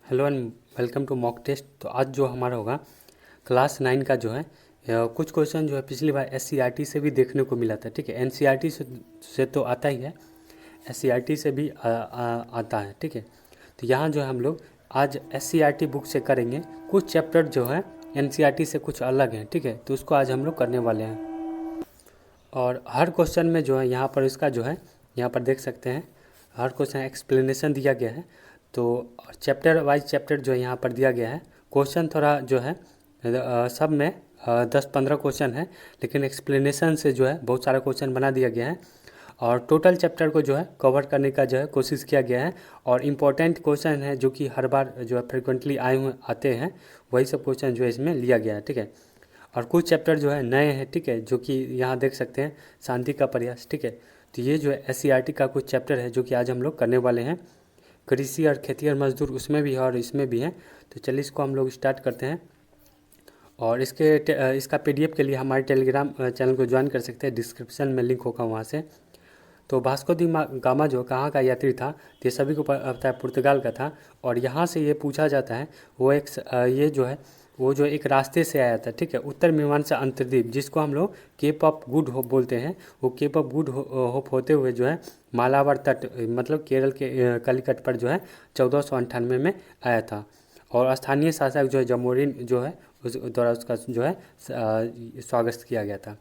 Hello and welcome to mock test. तो आज जो हमारा होगा क्लास 9 का जो है कुछ क्वेश्चन जो है पिछली बार एससीईआरटी से भी देखने को मिला था। ठीक है, एनसीईआरटी से तो आता ही है, एससीईआरटी से भी आता है। ठीक है, तो यहाँ जो है हम लोग आज एससीईआरटी बुक से करेंगे। कुछ चैप्टर जो है एनसीईआरटी से कुछ अलग हैं। ठीक है, तो उसको आज हम लोग करने वाले हैं। और हर क्वेश्चन में जो है यहाँ पर इसका जो है यहाँ पर देख सकते हैं, हर क्वेश्चन एक्सप्लेनेशन दिया गया है। तो चैप्टर वाइज चैप्टर जो है यहाँ पर दिया गया है। क्वेश्चन थोड़ा जो है सब में 10-15 क्वेश्चन है, लेकिन एक्सप्लेनेशन से जो है बहुत सारा क्वेश्चन बना दिया गया है। और टोटल चैप्टर को जो है कवर करने का जो है कोशिश किया गया है। और इम्पोर्टेंट क्वेश्चन है जो कि हर बार जो है फ्रिक्वेंटली आते हैं, वही सब क्वेश्चन जो है इसमें लिया गया है। ठीक है, और कुछ चैप्टर जो है नए हैं। ठीक है, जो कि यहाँ देख सकते हैं, शांति का प्रयास। ठीक है, तो ये जो है एससीईआरटी का कुछ चैप्टर है जो कि आज हम लोग करने वाले हैं। कृषि और खेतिहर मजदूर उसमें भी है और इसमें भी है। तो चलिए इसको हम लोग स्टार्ट करते हैं। और इसका पीडीएफ के लिए हमारे टेलीग्राम चैनल को ज्वाइन कर सकते हैं, डिस्क्रिप्शन में लिंक होगा वहाँ से। तो वास्को दी गामा जो कहाँ का यात्री था, तो ये सभी को पता है पुर्तगाल का था। और यहाँ से ये पूछा जाता है, वो ये जो है वो जो एक रास्ते से आया था। ठीक है, उत्तर मीमांसा अंतर्द्वीप, जिसको हम लोग केप ऑफ गुड होप बोलते हैं, वो केप ऑफ गुड होप होते हुए जो है मालाबार तट, मतलब केरल के कलिकट पर जो है 1498 में आया था। और स्थानीय शासक जो है जमोरिन जो है उस द्वारा उसका जो है स्वागत किया गया था।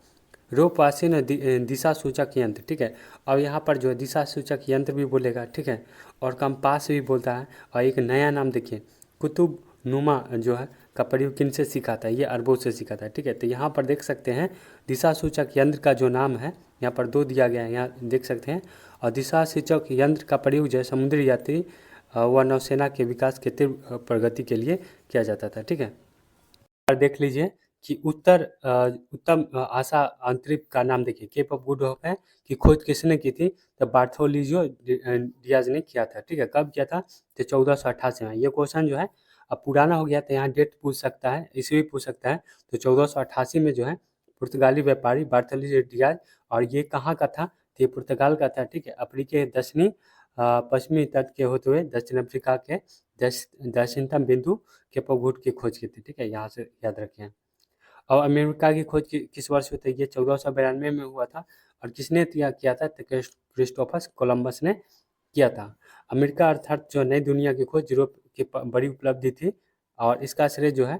रोपासीन दिशा सूचक यंत्र। ठीक है, और यहाँ पर जो है दिशा सूचक यंत्र भी बोलेगा। ठीक है, और कंपास भी बोलता है। और एक नया नाम देखिए, कुतुब नुमा जो है का प्रयोग किन से सीखा था, ये अरबों से सीखा था। ठीक है, तो यहाँ पर देख सकते हैं दिशा सूचक यंत्र का जो नाम है यहाँ पर 2 दिया गया है, यहाँ देख सकते हैं। और दिशा सूचक यंत्र का प्रयोग जो है समुद्री यात्री व नौसेना के विकास के तीव्र प्रगति के लिए किया जाता था। ठीक है, और देख लीजिए कि उत्तम आशा अंतरिक्ष का नाम देखिए, केप ऑफ गुड होप है कि खोज किसने की थी, तो बार्थोलोजियो डियाज ने किया था। ठीक है, कब किया था, तो 1488 में। ये क्वेश्चन जो है अब पुराना हो गया, तो यहाँ डेट पूछ सकता है, ईस्वी पूछ सकता है। तो 1488 में जो है पुर्तगाली व्यापारी बार्थोलोजियो डियाज, और ये कहाँ का था, तो ये पुर्तगाल का था। ठीक है, अफ्रीका के पश्चिमी तट के होते हुए दक्षिण अफ्रीका के दक्षिणतम बिंदु केप ऑफ गुड की खोज की थी। ठीक है, यहाँ से याद रखें। और अमेरिका की खोज किस वर्ष हुई थी, ये 1492 में हुआ था। और किसने किया था, तो क्रिस्टोफर कोलंबस ने किया था। अमेरिका अर्थात जो नई दुनिया की खोज यूरोप की बड़ी उपलब्धि थी, और इसका श्रेय जो है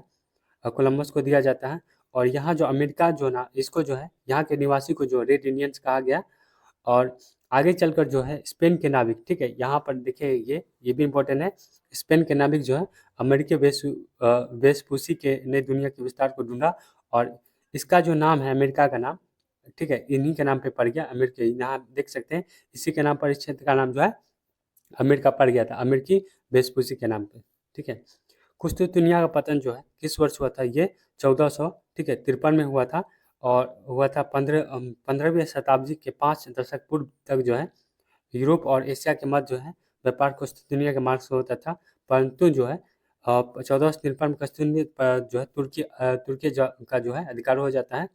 कोलंबस को दिया जाता है। और यहाँ जो अमेरिका जो ना, इसको जो है यहाँ के निवासी को जो रेड इंडियंस कहा गया। और आगे चलकर जो है स्पेन के नाविक। ठीक है, यहाँ पर देखिए ये भी इम्पोर्टेंट है। स्पेन के नाविक जो है अमेरिकी वेस्पूसी के नई दुनिया के विस्तार को ढूंढा। और इसका जो नाम है अमेरिका का नाम, ठीक है, इन्हीं के नाम पे पड़ गया अमेरिका। यहाँ देख सकते हैं इसी के नाम पर इस क्षेत्र का नाम जो है अमेरिका पड़ गया था, अमेरिकी वेस्पूसी के नाम पे। ठीक है, कुस्तुतुनिया का पतन जो है किस वर्ष हुआ था, ये 1400, ठीक है, 53 में हुआ था। और हुआ था 15वीं शताब्दी के 5 दशक पूर्व तक जो है यूरोप और एशिया के मध्य जो है व्यापार कुस्तुतुनिया के मार्ग से होता था। परंतु जो है 1453 में कुस्तुतुनिया पर जो है तुर्की का जो है अधिकार हो जाता है।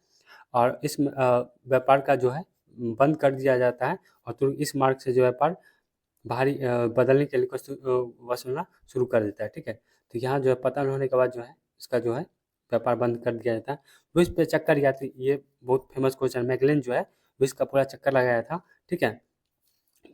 और इस व्यापार का जो है बंद कर दिया जाता है। और इस मार्ग से जो व्यापार भारी बदलने के लिए वसूलना शुरू कर देता है। ठीक है, तो यहाँ जो है पतन होने के बाद जो है इसका जो है व्यापार बंद कर दिया जाता है। विश्व पे चक्कर यात्री, ये बहुत फेमस क्वेश्चन, मैगलेन जो है विश्व का पूरा चक्कर लगाया था। ठीक है,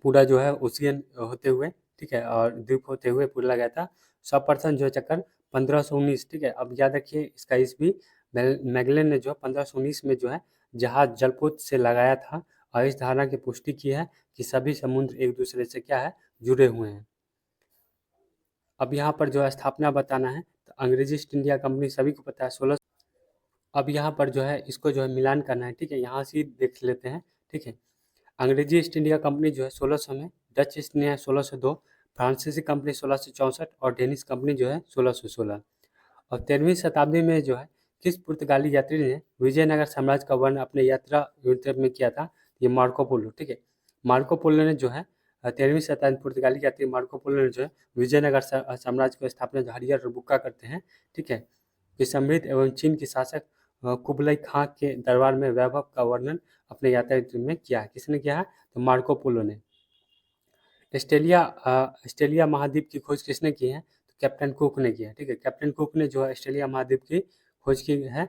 पूरा जो है ओशियन होते हुए, ठीक है, और द्वीप होते हुए पूरा लगाया था। 100% जो है चक्कर 1519। ठीक है, अब याद रखिए इसका ईस्वी, मैगलेन ने जो है 1519 में जो है जहाज जलपोत से लगाया था। और इस धारणा की पुष्टि की है कि सभी समुद्र एक दूसरे से क्या है, जुड़े हुए हैं। अब यहाँ पर जो है स्थापना बताना है, तो अंग्रेजी ईस्ट इंडिया कंपनी सभी को पता है 16। अब यहाँ पर जो है इसको जो है मिलान करना है। ठीक है, यहाँ से देख लेते हैं। ठीक है, अंग्रेजी ईस्ट इंडिया कंपनी जो है 1600 में, डच ईस्ट इंडिया 1602, फ्रांसीसी कंपनी 1664 और डेनिश कंपनी जो है 1616। और 13वीं शताब्दी में जो है किस पुर्तगाली यात्री ने विजयनगर साम्राज्य का वर्णन अपने यात्रा यूरोप में किया था, ये मार्को पोलो। ठीक है, मार्को पोलो ने जो है 13वीं शताब्दी पुर्तगाली यात्री मार्को पोलो ने जो है विजयनगर साम्राज्य की स्थापना जो हरियर बुक्का करते हैं। ठीक है, कि समृद्ध एवं चीन के शासक कुबलाई खां के दरबार में वैभव का वर्णन अपने यात्रा में किया है। किसने किया है, तो मार्को पोलो ने। ऑस्ट्रेलिया महाद्वीप की खोज किसने की है, कैप्टन कुक ने किया है, ठीक है। कैप्टन कुक ने जो है ऑस्ट्रेलिया महाद्वीप की खोज की है।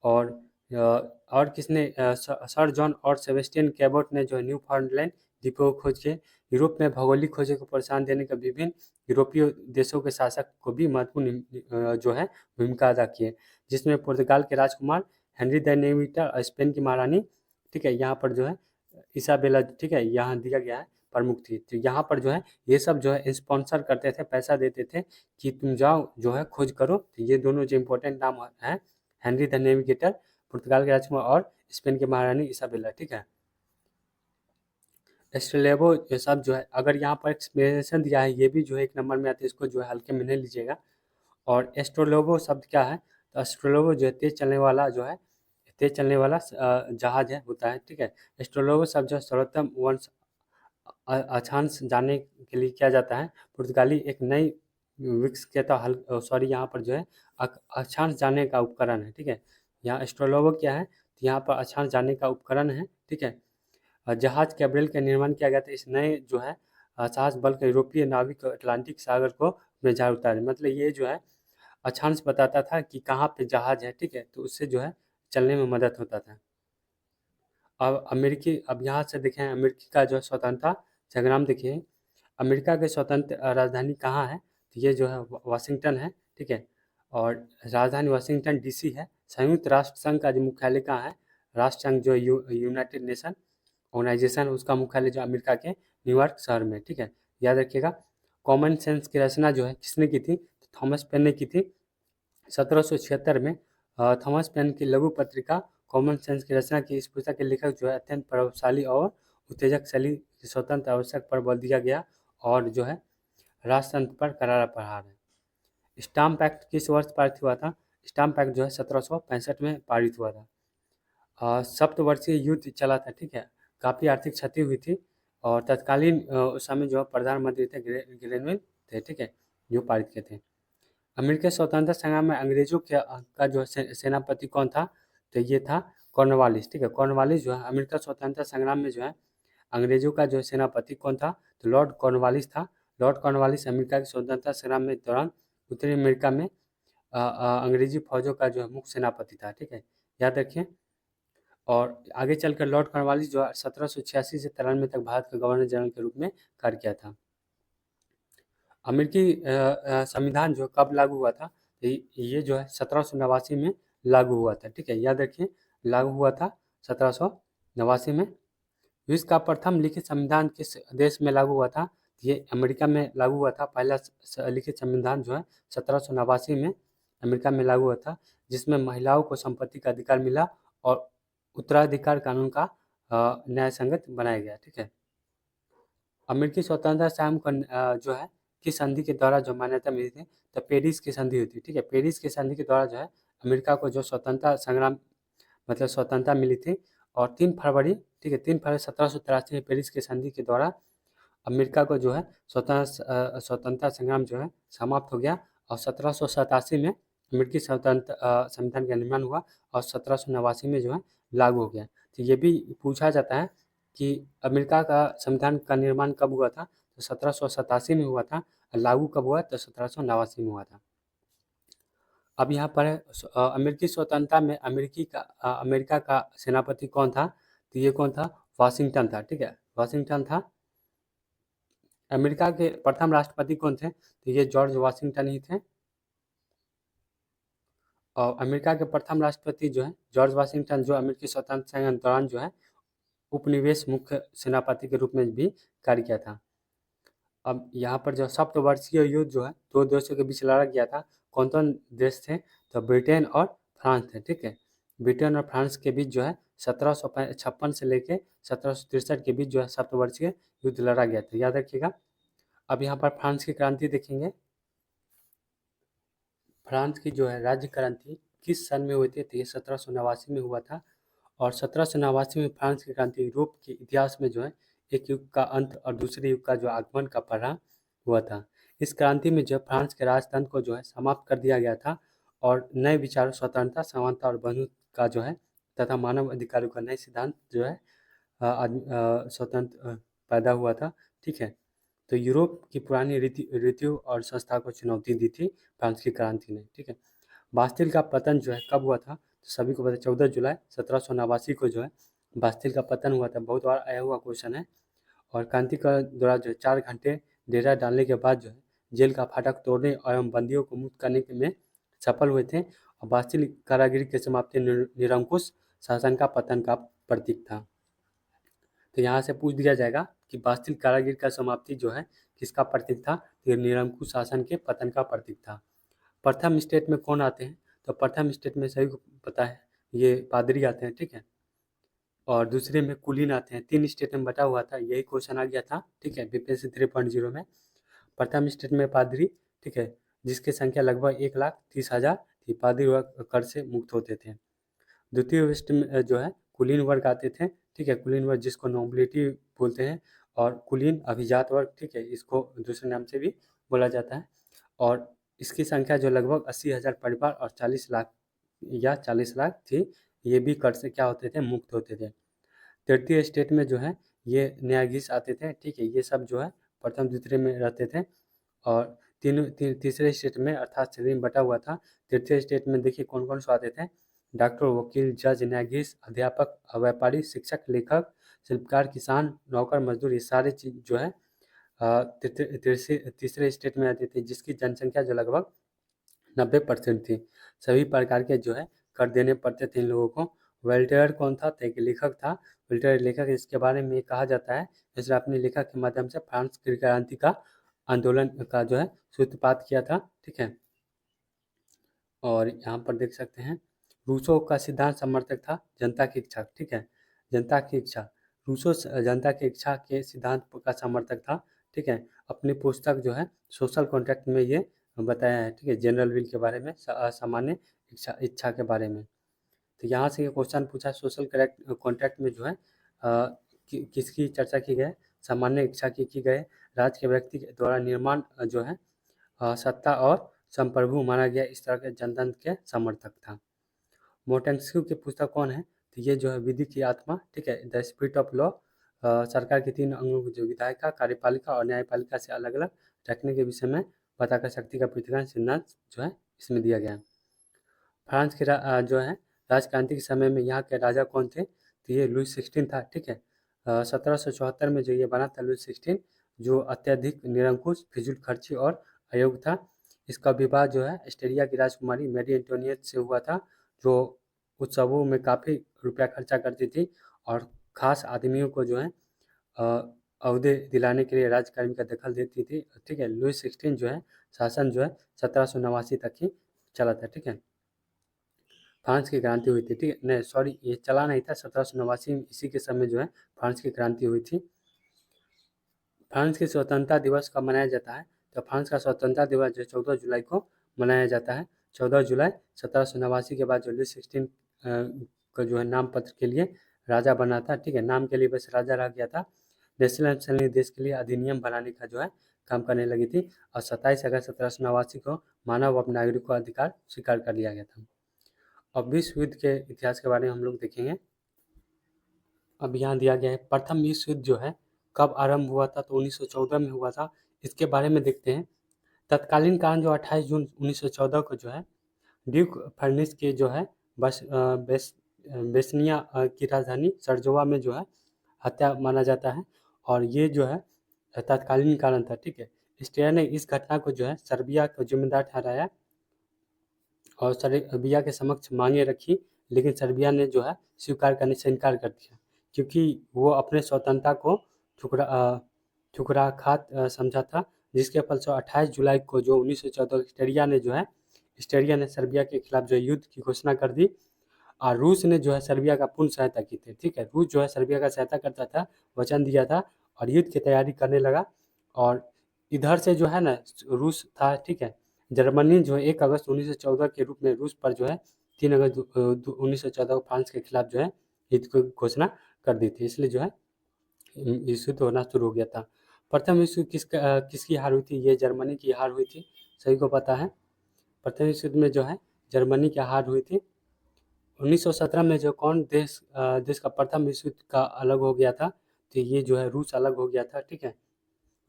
और और किसने सर जॉन और सेबेस्टियन कैबोट ने जो है न्यू फाउंडलैंड द्वीपों की खोज की। यूरोप में भौगोलिक खोजों को प्रोत्साहन देने का विभिन्न यूरोपीय देशों के शासक को भी महत्वपूर्ण जो है भूमिका अदा की है, जिसमें पुर्तगाल के राजकुमार हेनरी द नेविटा और स्पेन की महारानी, ठीक है, यहाँ पर जो है इसाबेला, ठीक है, यहाँ दिया गया है प्रमुख थी। तो यहाँ पर जो है ये सब जो है स्पॉन्सर करते थे, पैसा देते थे कि तुम जाओ जो है खोज करो। तो ये दोनों जो इम्पोर्टेंट नाम हैं, हेनरी द नेविगेटर पुर्तगाल के राजकुमार और स्पेन की महारानी इसाबेला, ठीक है। एस्ट्रेलेबो ये सब जो है, अगर यहाँ पर एक्सप्लेनेशन दिया है, ये भी जो है एक नंबर में आते हैं, इसको जो है हल्के में नहीं लीजिएगा। और एस्ट्रोलोबो शब्द क्या है, तो एस्ट्रोलोबो जो है तेज चलने वाला जो है, तेज चलने वाला जहाज है होता है, ठीक है। एस्ट्रोलोबो शब्द जो है सर्वोत्तम वंश अक्षांश जानने के लिए किया जाता है। पुर्तगाली एक नई विकसित हल सॉरी यहाँ पर जो है अक्षांश जानने का उपकरण है, ठीक है। यहाँ एस्ट्रोलोबो क्या है, तो यहाँ पर अक्षांश जानने का उपकरण है, ठीक है। जहाज कैब्रियल का निर्माण किया गया था। इस नए जो है जहाज बल के यूरोपीय नाविक अटलांटिक सागर को में जा उतारे। मतलब ये जो है अक्षांश बताता था कि कहाँ पे जहाज है, ठीक है, तो उससे जो है चलने में मदद होता था। अब यहाँ से देखें अमेरिकी का जो है स्वतंत्रता संग्राम देखिए। अमेरिका के स्वतंत्र राजधानी कहाँ है, तो ये जो है वाशिंगटन है, ठीक है। और राजधानी वाशिंगटन डीसी है। संयुक्त राष्ट्र संघ का जो मुख्यालय कहाँ है, राष्ट्र संघ जो यूनाइटेड नेशन ऑर्गेनाइजेशन, उसका मुख्यालय जो अमेरिका के न्यूयॉर्क शहर में, ठीक है, याद रखिएगा। कॉमन सेंस की रचना जो है किसने की थी, तो थॉमस पेन ने की थी 1776 में। थॉमस पेन की लघु पत्रिका कॉमन सेंस की रचना की। इस पुस्तक के लेखक जो है अत्यंत प्रभावशाली और उत्तेजक शैली स्वतंत्र आवश्यक पर बल दिया गया और जो है राष्ट्रतंत्र पर करारा प्रहार है। स्टाम्प एक्ट किस वर्ष पारित हुआ था, स्टाम्प एक्ट जो है 1765 में पारित हुआ था। सप्तवर्षीय युद्ध चला था, ठीक है, काफ़ी आर्थिक क्षति हुई थी। और तत्कालीन उस समय जो प्रधानमंत्री थे ग्रेनविल थे, ठीक है, जो पारित किए थे। अमेरिकी स्वतंत्रता संग्राम में अंग्रेजों का जो सेनापति कौन था, तो ये था कॉर्नवालिस, ठीक है। कॉर्नवालिस जो है अमेरिका स्वतंत्रता संग्राम में जो है अंग्रेजों का जो सेनापति कौन था, तो लॉर्ड कॉर्नवालिस था। लॉर्ड कॉर्नवालिस अमेरिका के स्वतंत्रता संग्राम में दौरान उत्तरी अमेरिका में अंग्रेजी फौजों का जो है मुख्य सेनापति था, ठीक है, याद रखिए। और आगे चलकर लॉर्ड कॉर्नवालिस जो है 1786 से 93 तक भारत के गवर्नर जनरल के रूप में कार्य किया था। अमेरिकी संविधान जो कब लागू हुआ था, तो ये जो है 1789 में लागू हुआ था, ठीक है, याद रखिए, लागू हुआ था 1789 में। विश्व का प्रथम लिखित संविधान किस देश में लागू हुआ था, ये अमेरिका में लागू हुआ था। पहला लिखित संविधान जो है 1789 में अमेरिका में लागू हुआ था, जिसमें महिलाओं को संपत्ति का अधिकार मिला और उत्तराधिकार कानून का न्याय संगत बनाया गया, ठीक है। अमेरिकी स्वतंत्रता संग्राम जो है किस संधि के द्वारा जो मान्यता मिली थी, तो पेरिस की संधि हुई थी, ठीक है। पेरिस की संधि के द्वारा जो है अमेरिका को जो स्वतंत्रता संग्राम मतलब स्वतंत्रता मिली थी। और 3 फरवरी, ठीक है, 3 फरवरी 1783 में पेरिस की संधि के द्वारा अमेरिका को जो है स्वतंत्रता संग्राम जो है समाप्त हो गया। और 1787 में अमेरिकी स्वतंत्र संविधान का निर्माण हुआ और 1789 में जो है लागू हो गया। तो ये भी पूछा जाता है कि अमेरिका का संविधान का निर्माण कब हुआ था, तो 1787 में हुआ था। और लागू कब हुआ, तो 1789 में हुआ था। अब यहाँ पर है अमेरिकी स्वतंत्रता में अमेरिका का सेनापति कौन था, तो ये कौन था, वाशिंगटन था, ठीक है, वाशिंगटन था। अमेरिका के प्रथम राष्ट्रपति कौन थे, तो ये जॉर्ज वाशिंगटन ही थे। और अमेरिका के प्रथम राष्ट्रपति जो है जॉर्ज वाशिंगटन, जो अमेरिकी स्वतंत्रता संग्राम के दौरान जो है उपनिवेश मुख्य सेनापति के रूप में भी कार्य किया था। अब यहाँ पर जो सप्तवर्षीय युद्ध जो है दो देशों के बीच लड़ा गया था। कौन कौन देश थे, तो ब्रिटेन और फ्रांस थे, ठीक है। ब्रिटेन और फ्रांस के बीच जो है 1756 से लेके 1763 के बीच जो है सप्तवर्षीय युद्ध लड़ा गया था, याद रखिएगा। अब यहाँ पर फ्रांस की क्रांति देखेंगे। फ्रांस की जो है राज्य क्रांति किस सन में हुई थी, तो ये 1789 में हुआ था। और 1789 में फ्रांस की क्रांति यूरोप के इतिहास में जो है एक युग का अंत और दूसरे युग का जो आगमन का प्रारंभ हुआ था। इस क्रांति में जो है फ्रांस के राजतंत्र को जो है समाप्त कर दिया गया था और नए विचारों स्वतंत्रता, समानता और बंधुत्व का जो है तथा मानव अधिकारों का नए सिद्धांत जो है स्वतंत्र पैदा हुआ था, ठीक है। तो यूरोप की पुरानी रीतियों और संस्था को चुनौती दी थी फ्रांस की क्रांति ने, ठीक है। बास्तिल का पतन जो है कब हुआ था, तो सभी को पता 14 जुलाई 1789 को जो है बास्तिल का पतन हुआ था। बहुत बार आया हुआ क्वेश्चन है। और क्रांति का दौरान जो है 4 घंटे डेरा डालने के बाद जो है जेल का फाटक तोड़ने एवं बंदियों को मुक्त करने में सफल हुए थे। और बास्तिल कारागिरी की समाप्ति निरंकुश शासन का पतन का प्रतीक था। तो यहाँ से पूछ दिया जाएगा कि बास्तिल कारागिर का समाप्ति जो है किसका प्रतीक था, तो ये निरंकुश शासन के पतन का प्रतीक था। प्रथम स्टेट में कौन आते हैं, तो प्रथम स्टेट में सभी को पता है ये पादरी आते हैं, ठीक है। और दूसरे में कुलीन आते हैं। 3 स्टेट में बटा हुआ था, यही क्वेश्चन आ गया था, ठीक है, बीपीएससी 3.0 में। प्रथम स्टेट में पादरी, ठीक है, जिसकी संख्या लगभग 1,30,000 थी। पादरी कर से मुक्त होते थे। द्वितीय वेस्ट में जो है कुलीन वर्ग आते थे, ठीक है, कुलीन वर्ग जिसको नोबिलिटी बोलते हैं, और कुलीन अभिजात वर्ग, ठीक है, इसको दूसरे नाम से भी बोला जाता है। और इसकी संख्या जो लगभग 80,000 परिवार और 40 लाख या 40 लाख थी, ये भी कर से क्या होते थे, मुक्त होते थे। तृतीय स्टेट में जो है ये न्यायाधीश आते थे, ठीक है, ये सब जो है प्रथम द्वितीय में रहते थे। और तीसरे स्टेट में अर्थात श्रेणी में बटा हुआ था। तृतीय स्टेट में देखिए कौन कौन से आते थे, डॉक्टर, वकील, जज, न्यायाधीश, अध्यापक, व्यापारी, शिक्षक, लेखक, शिल्पकार, किसान, नौकर, मजदूर, ये सारे चीज जो है तीसरे स्टेट में आते थे, जिसकी जनसंख्या जो लगभग 90% थी। सभी प्रकार के जो है कर देने पड़ते थे इन लोगों को। वोल्टेयर कौन था, तो एक लेखक था। वोल्टेयर लेखक, इसके बारे में कहा जाता है इसने अपने लेखक के माध्यम से फ्रांस की क्रांति का आंदोलन का जो है सूत्रपात किया था, ठीक है। और यहाँ पर देख सकते हैं रूसो का सिद्धांत समर्थक था जनता की इच्छा, ठीक है, जनता की इच्छा। रूसो जनता की इच्छा के सिद्धांत का समर्थक था, ठीक है। अपनी पुस्तक जो है सोशल कॉन्ट्रैक्ट में ये बताया है, ठीक है, जनरल विल के बारे में, सामान्य इच्छा के बारे में। तो यहाँ से ये क्वेश्चन पूछा सोशल कॉन्ट्रैक्ट में जो है किसकी चर्चा की गई, सामान्य इच्छा की गई। राज्य के व्यक्ति के द्वारा निर्माण जो है सत्ता और संप्रभु माना गया, इस तरह के जनतंत्र के समर्थक था। मोटेस्क्यू की पुस्तक कौन है, तो ये जो है विधि की आत्मा, ठीक है, द स्पिरिट ऑफ लॉ। सरकार के 3 अंगों की जो विधायिका, कार्यपालिका और न्यायपालिका से अलग अलग रखने के विषय में पताका शक्ति का पृथक्करण सिद्धांत जो है इसमें दिया गया है। फ्रांस के जो है राजक्रांति के समय में यहाँ के राजा कौन थे, तो ये लुई 16 था, ठीक है। 1774 में जो ये बना था लुई 16, जो अत्यधिक निरंकुश, फिजूल खर्ची और अयोग्य था। इसका विवाह जो है एस्टेरिया की राजकुमारी मैरी एंटोनियट से हुआ था, जो उत्सवों में काफ़ी रुपया खर्चा करती थी और खास आदमियों को जो है अहदे दिलाने के लिए राजकार्य का दखल देती थी, ठीक है। लुई 16 जो है शासन जो है 1789 तक ही चला था, ठीक है। फ्रांस की क्रांति हुई थी, ठीक है, नहीं सॉरी, ये चला नहीं था 1789 में, इसी के समय जो है फ्रांस की क्रांति हुई थी। फ्रांस के स्वतंत्रता दिवस कब मनाया जाता है, तो फ्रांस का स्वतंत्रता दिवस जो 14 जुलाई को मनाया जाता है। 14 जुलाई 1789 के बाद जो लुई 16 का जो है नाम पत्र के लिए राजा बना था, ठीक है, नाम के लिए बस राजा रह गया था। नेशनल असेंबली देश के लिए अधिनियम बनाने का जो है काम करने लगी थी। और 27 अगस्त 1789 को मानव व नागरिकों का अधिकार स्वीकार कर लिया गया था। अब विश्व युद्ध के इतिहास के बारे में हम लोग देखेंगे। अब यहाँ दिया गया है प्रथम विश्व युद्ध जो है कब आरंभ हुआ था, तो 1914 में हुआ था। इसके बारे में देखते हैं। तत्कालीन कारण जो 28 जून 1914 को जो है ड्यूक फर्निस के जो है बेसनिया की राजधानी सरजोवा में जो है हत्या माना जाता है। और ये जो है तत्कालीन कारण था, ठीक है। स्टेयर ने इस घटना को जो है सर्बिया को जिम्मेदार ठहराया और सर्बिया के समक्ष मांगे रखी, लेकिन सर्बिया ने जो है स्वीकार करने से इनकार कर दिया, क्योंकि वो अपने स्वतंत्रता को ठुकरा खात समझा था। जिसके फलस्वरूप 28 जुलाई को जो 1914 स्टेरिया ने सर्बिया के खिलाफ जो युद्ध की घोषणा कर दी। और रूस ने जो है सर्बिया का पूर्ण सहायता की थी, ठीक है, रूस जो है सर्बिया का सहायता करता था, वचन दिया था और युद्ध की तैयारी करने लगा। और इधर से जो है ना रूस था, ठीक है। जर्मनी जो है 1 अगस्त 1914 के रूप में रूस पर जो है 3 अगस्त 1914 को फ्रांस के खिलाफ जो है युद्ध की घोषणा कर दी थी, इसलिए जो है युद्ध होना शुरू हो गया था। प्रथम विश्व किसकी हार हुई थी, ये जर्मनी की हार हुई थी, सभी को पता है। प्रथम विश्व युद्ध में जो है जर्मनी की हार हुई थी। 1917 में जो कौन देश का प्रथम विश्व युद्ध का अलग हो गया था, तो ये जो है रूस अलग हो गया था, ठीक है।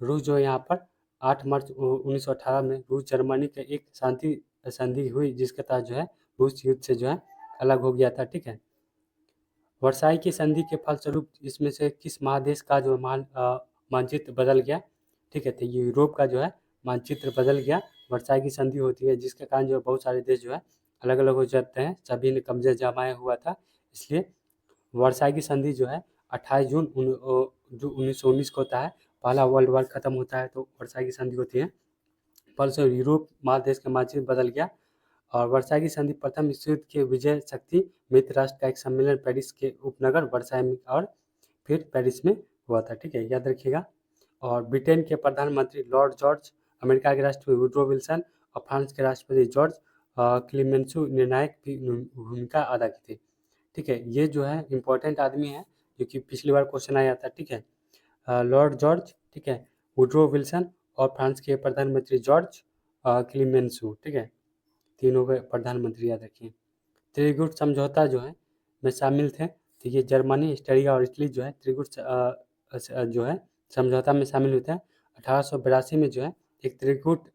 रूस जो है यहाँ पर 8 मार्च 1918 में रूस जर्मनी के एक शांति संधि हुई, जिसके तहत जो है रूस युद्ध से जो है अलग हो गया था। ठीक है, वर्साई की संधि के फलस्वरूप इसमें से किस महादेश का जो मानचित्र बदल गया? ठीक है, तो यूरोप का जो है मानचित्र बदल गया। वर्साई की संधि होती है, जिसके कारण जो बहुत सारे देश जो है अलग अलग हो जाते हैं, सभी ने कब्जे जमाया हुआ था। इसलिए वर्साई की संधि जो है 28 जून जो 1919 को होता है। पहला वर्ल्ड वार खत्म होता है तो वर्साई की संधि होती है। फलस्वरूप यूरोप महादेश का मानचित्र बदल गया। और वर्साई की संधि प्रथम विश्व युद्ध के विजय शक्ति मित्र राष्ट्र का एक सम्मेलन पेरिस के उपनगर वर्साई में और फिर पेरिस में हुआ था। ठीक है, याद रखिएगा। और ब्रिटेन के प्रधानमंत्री लॉर्ड जॉर्ज, अमेरिका के राष्ट्रपति वुड्रो विल्सन और फ्रांस के राष्ट्रपति जॉर्ज क्लीमेंसो निर्णायक भूमिका अदा की थी। ठीक है, ये जो है इम्पोर्टेंट आदमी है, जो कि पिछली बार क्वेश्चन आया था। ठीक है, लॉर्ड जॉर्ज, ठीक है, वुड्रो विल्सन और फ्रांस के प्रधानमंत्री जॉर्ज क्लीमेंसो। ठीक है, तीनों के प्रधानमंत्री याद रखिए। त्रिगुट समझौता जो है में शामिल थे, तो ये जर्मनी, ऑस्ट्रिया और इटली जो है त्रिगुट जो है समझौता में शामिल हुए थे। 1882 में जो है एक त्रिगुट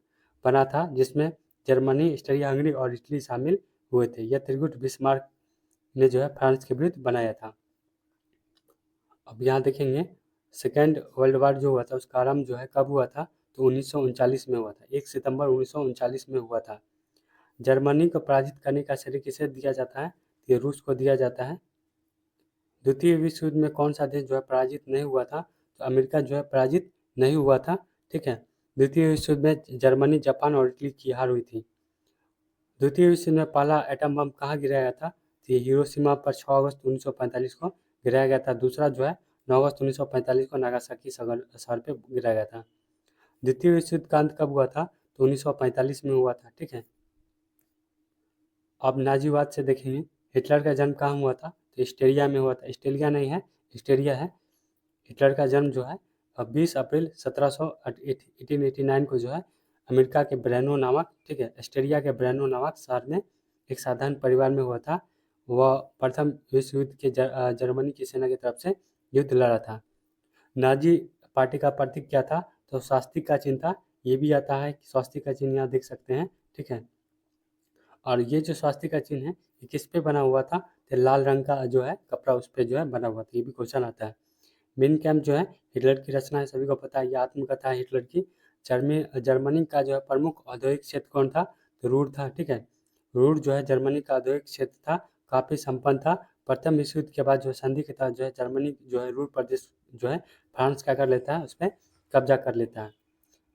बना था, जिसमें जर्मनी, ऑस्ट्रिया, हंगरी और इटली शामिल हुए थे। यह त्रिगुट बिस्मार्क ने जो है फ्रांस के विरुद्ध बनाया था। अब यहाँ देखेंगे सेकेंड वर्ल्ड वार जो हुआ था उसका आरंभ जो है कब हुआ था? तो 1939 में हुआ था। 1 सितंबर 1939 में हुआ था। जर्मनी को पराजित करने का श्रेय किसे दिया जाता है? ये रूस को दिया जाता है। द्वितीय विश्व युद्ध में कौन सा देश जो है पराजित नहीं हुआ था? तो अमेरिका जो है पराजित नहीं हुआ था। ठीक है, द्वितीय विश्व युद्ध में जर्मनी, जापान और इटली की हार हुई थी। द्वितीय विश्व युद्ध में पहला एटम बम कहाँ गिराया था? तो ये हिरोशिमा पर 6 अगस्त 1945 को गिराया गया था। दूसरा जो है 9 अगस्त 1945 को नागासाकी शहर पे गिराया गया था। द्वितीय विश्व युद्ध का अंत कब हुआ था? तो 1945 में हुआ था। ठीक है, अब नाजीवाद से देखेंगे। हिटलर का जन्म कहाँ हुआ था? तो ऑस्ट्रिया में हुआ था। ऑस्ट्रेलिया नहीं है, ऑस्ट्रिया है। हिटलर का जन्म जो है 20 अप्रैल 1889 को जो है अमेरिका के ब्रेनो नामक, ठीक है, ऑस्ट्रिया के ब्रेनो नामक शहर में एक साधारण परिवार में हुआ था। वह प्रथम विश्व युद्ध के जर्मनी की सेना की तरफ से युद्ध लड़ा था। नाजी पार्टी का प्रतीक क्या था? तो स्वास्तिक का चिन्ह था। ये भी आता है कि स्वास्तिक का चिन्ह यहाँ देख सकते हैं। ठीक है, और ये जो स्वास्तिक का चिन्ह है ये किस पे बना हुआ था? तो लाल रंग का जो है कपड़ा उस पर जो है बना हुआ था। ये भी क्वेश्चन आता है। मेन कैंप जो है हिटलर की रचना है, सभी को पता है, ये आत्मकथा है हिटलर की। जर्मनी का जो है प्रमुख औद्योगिक क्षेत्र कौन था? तो रूर था। ठीक है, रूर जो है जर्मनी का औद्योगिक क्षेत्र था, काफ़ी संपन्न था। प्रथम विश्व युद्ध के बाद जो है संधि के तहत जो है जर्मनी जो है रूर प्रदेश जो है फ्रांस क्या कर लेता है? उस पर कब्जा कर लेता है।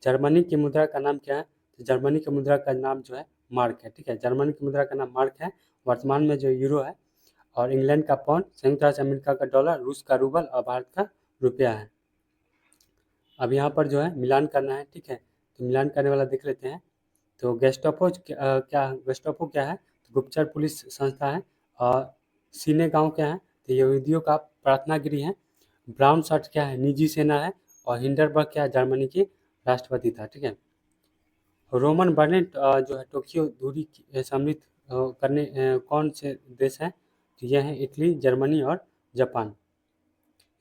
जर्मनी की मुद्रा का नाम क्या है? तो जर्मनी की मुद्रा का नाम जो है मार्क है। ठीक है, जर्मनी की मुद्रा का नाम मार्क है। वर्तमान में जो यूरो है, और इंग्लैंड का पाउंड, संयुक्त राज्य अमेरिका का डॉलर, रूस का रूबल और भारत का रुपया है। अब यहाँ पर जो है मिलान करना है। ठीक है, तो मिलान करने वाला देख लेते हैं। तो गेस्टापो क्या है? तो गुप्तचर पुलिस संस्था है। और सीने गांव क्या है? तो यहूदियों का प्रार्थना गृह है। ब्राउन शर्ट क्या है? निजी सेना है। और हिंडरबर्ग क्या है? जर्मनी की राष्ट्रपति था। ठीक है, रोमन बर्नेट जो है टोक्यो दूरी सम्मिलित करने कौन से देश हैं? तो यह है इटली, जर्मनी और जापान।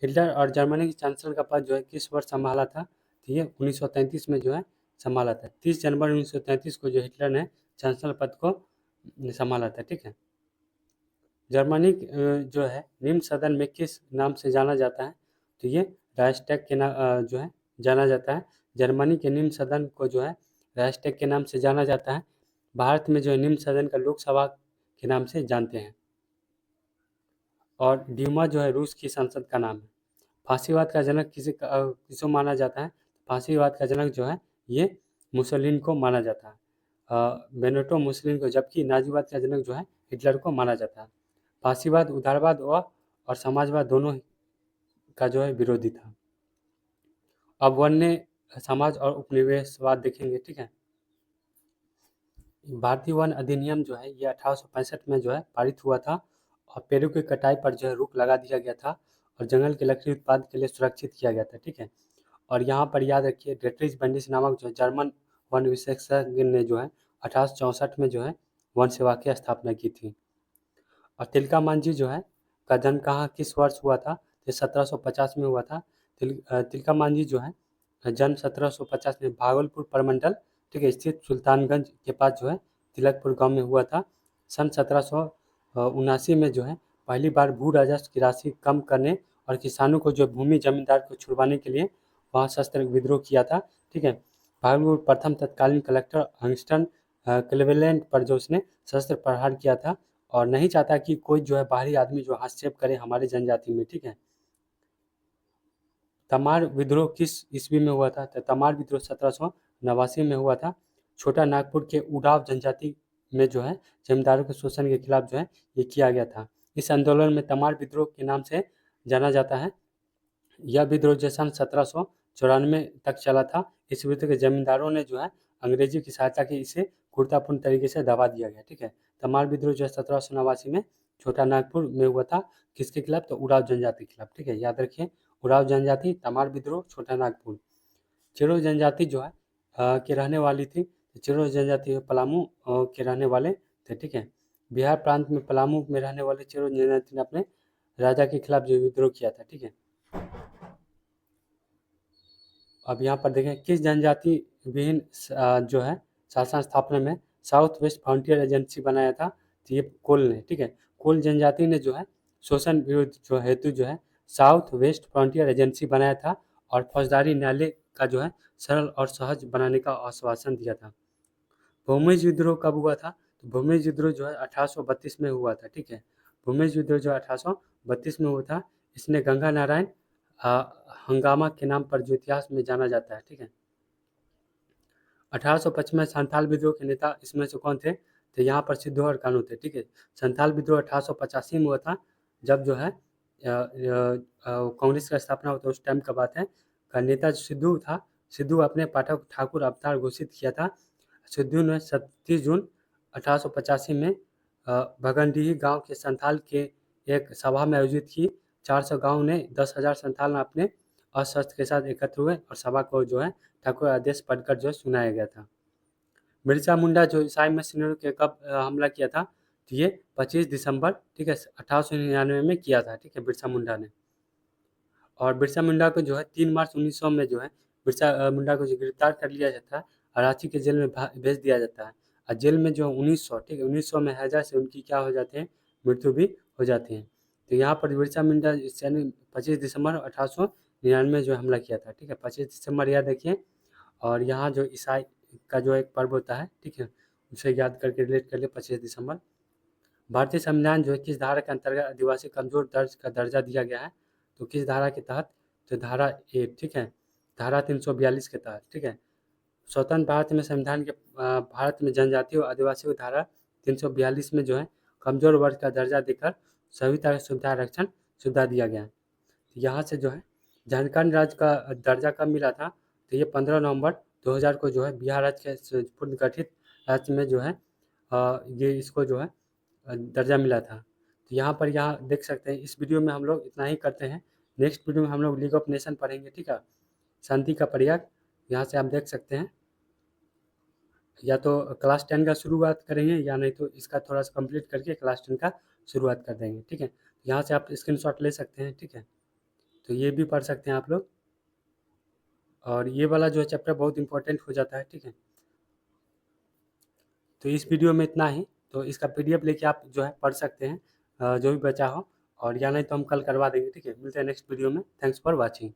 हिटलर और जर्मनी की चांसलर का पद जो है किस वर्ष संभाला था? तो ये 1933 में जो है संभाला था। 30 जनवरी 1933 को जो हिटलर ने चांसलर पद को संभाला था। ठीक है, जर्मनी जो है निम्न सदन में किस नाम से जाना जाता है? तो ये राइक्सटैग के नाम जो है जाना जाता है। जर्मनी के निम्न सदन को जो है राइक्सटैग के नाम से जाना जाता है। भारत में जो है निम्न सदन का लोकसभा के नाम से जानते हैं। और ड्यूमा जो है रूस की संसद का नाम है। फांसीवाद का जनक किसको माना जाता है? फांसीवाद का जनक जो है ये मुसोलिनी को माना जाता है, बेनिटो मुसोलिनी को, जबकि नाजीवाद का जनक जो है हिटलर को माना जाता है। फांसीवाद उदारवाद और समाजवाद दोनों का जो है विरोधी था। अब वन्य समाज और उपनिवेशवाद देखेंगे। ठीक है, भारतीय वन अधिनियम जो है ये 1865 में जो है पारित हुआ था। और पेड़ों की कटाई पर जो है रोक लगा दिया गया था। और जंगल के लकड़ी उत्पाद के लिए सुरक्षित किया गया था। ठीक है, और यहाँ पर याद रखिए डेट्रिच बंडिस नामक जो है जर्मन वन विशेषज्ञ ने जो है 1864 में जो है वन सेवा की स्थापना की थी। और तिलका मांझी जो है का जन्म कहाँ किस वर्ष हुआ था? तो 1750 में हुआ था। तिलका मांझी जो है जन्म 1750 में भागलपुर प्रमंडल, ठीक है, स्थित सुल्तानगंज के पास जो है तिलकपुर गांव में हुआ था। सन 1779 में जो है पहली बार भू राजस्व की राशि कम करने और किसानों को जो भूमि जमींदार को छुड़वाने के लिए वहाँ सशस्त्र विद्रोह किया था, ठीक है। भागलपुर प्रथम तत्कालीन कलेक्टर अंगस्टन क्लेवेलैंड पर जो उसने सशस्त्र प्रहार किया था और नहीं चाहता कि कोई जो है बाहरी आदमी जो हस्तक्षेप करे हमारे जनजाति में, ठीक है। तमार विद्रोह किस ईस्वी में हुआ था? तो तमार विद्रोह 1789 में हुआ था। छोटा नागपुर के उड़ाव जनजाति में जो है जमींदारों के शोषण के खिलाफ जो है ये किया गया था। इस आंदोलन में तमार विद्रोह के नाम से जाना जाता है। यह विद्रोह जो सन 1794 तक चला था। इस विद्रोह के जमींदारों ने जो है अंग्रेजी की सहायता की इसे क्रूरतापूर्ण तरीके से दबा दिया गया, ठीक है। तमार विद्रोह जो है 1789 में छोटा नागपुर में हुआ था। किसके खिलाफ? तो उड़ाव जनजाति के खिलाफ, ठीक है, याद रखिए। उड़ाव जनजाति, तमार विद्रोह, छोटा नागपुर। चिरो जनजाति जो है के रहने वाली थी। चिरो जनजाति पलामू के रहने वाले थे, ठीक है। बिहार प्रांत में पलामू में रहने वाले चिरो जनजाति ने अपने राजा के खिलाफ जो विद्रोह किया था, ठीक है। अब यहाँ पर देखें किस जनजाति विहीन जो है शासन स्थापना में साउथ वेस्ट फ्रंटियर एजेंसी बनाया था? तो ये कोल ने, ठीक है। कोल जनजाति ने जो है शोषण विरोध जो हेतु जो है साउथ वेस्ट फ्रंटियर एजेंसी बनाया था और फौजदारी न्यायालय का जो है सरल और सहज बनाने का आश्वासन दिया था। भूमिज विद्रोह कब हुआ था? तो भूमिज विद्रोह जो है 1832 में हुआ था, ठीक है। भूमिज विद्रोह जो 1832 में हुआ था। इसने गंगा नारायण हंगामा के नाम पर जो इतिहास में जाना जाता है, ठीक है। 1855 में संथाल विद्रोह के नेता इसमें से कौन थे? तो यहाँ पर सिद्धू और कानू थे, ठीक है। संथाल विद्रोह 1885 में हुआ था, जब जो है कांग्रेस का स्थापना होता है उस टाइम का बात है। का नेता जो सिद्धू था, सिद्धू अपने पाठक ठाकुर अवतार घोषित किया था। सिद्धू ने 37 जून 1885 में भगनडीही गांव के संथाल के एक सभा में आयोजित की। 400 गांव ने 10,000 संथाल अपने अस्त्र के साथ एकत्र हुए और सभा को जो है ठाकुर आदेश पढ़कर जो सुनाया गया था। बिरसा मुंडा जो ईसाई मिशनरी के कब हमला किया था? तो ये 25 दिसंबर, ठीक है, 1899 में किया था, ठीक है, बिरसा मुंडा ने। और बिरसा मुंडा को जो है 3 मार्च 1900 में जो है बिरसा मुंडा को जो गिरफ्तार कर लिया जाता है और रांची के जेल में भेज दिया जाता है। और जेल में जो 1900, ठीक है, 1900 में हैजा से उनकी क्या हो जाते हैं? मृत्यु भी हो जाती है। तो यहाँ पर बिरसा मुंडा 25 दिसंबर 1899 जो हमला किया था, ठीक है, 25 दिसंबर याद रखिए। और यहाँ जो ईसाई का जो एक पर्व होता है, ठीक है, उसे याद करके रिलेट कर लिए 25 दिसंबर। भारतीय संविधान जो है किस धारा के अंतर्गत आदिवासी कमजोर दर्ज का दर्जा दिया गया है? तो किस धारा के तहत? तो धारा 1, ठीक है, धारा 342 के तहत, ठीक है। स्वतंत्र भारत में संविधान के भारत में जनजातियों और आदिवासियों को धारा 342 में जो है कमजोर वर्ग का दर्जा देकर सभी तरह की सुविधा आरक्षण सुविधा दिया गया है। यहाँ से जो है झारखंड राज्य का दर्जा कब मिला था? तो ये 15 नवंबर 2000 को जो है बिहार राज्य के पुनर्गठित राज्य में जो है ये इसको जो है दर्जा मिला था। तो यहाँ देख सकते हैं। इस वीडियो में हम लोग इतना ही करते हैं। नेक्स्ट वीडियो में हम लोग लीग ऑफ नेशन पढ़ेंगे, ठीक है, शांति का प्रयाग। यहाँ से आप देख सकते हैं, या तो क्लास 10 का शुरुआत करेंगे या नहीं तो इसका थोड़ा सा कंप्लीट करके क्लास 10 का शुरुआत कर देंगे, ठीक है। यहाँ से आप स्क्रीनशॉट ले सकते हैं, ठीक है। तो ये भी पढ़ सकते हैं आप लोग। और ये वाला जो है चैप्टर बहुत इंपॉर्टेंट हो जाता है, ठीक है। तो इस वीडियो में इतना ही। तो इसका पीडीएफ लेके आप जो है पढ़ सकते हैं जो भी बचा हो। और या नहीं तो हम कल करवा देंगे, ठीक है। मिलते हैं नेक्स्ट वीडियो में। Thanks for watching.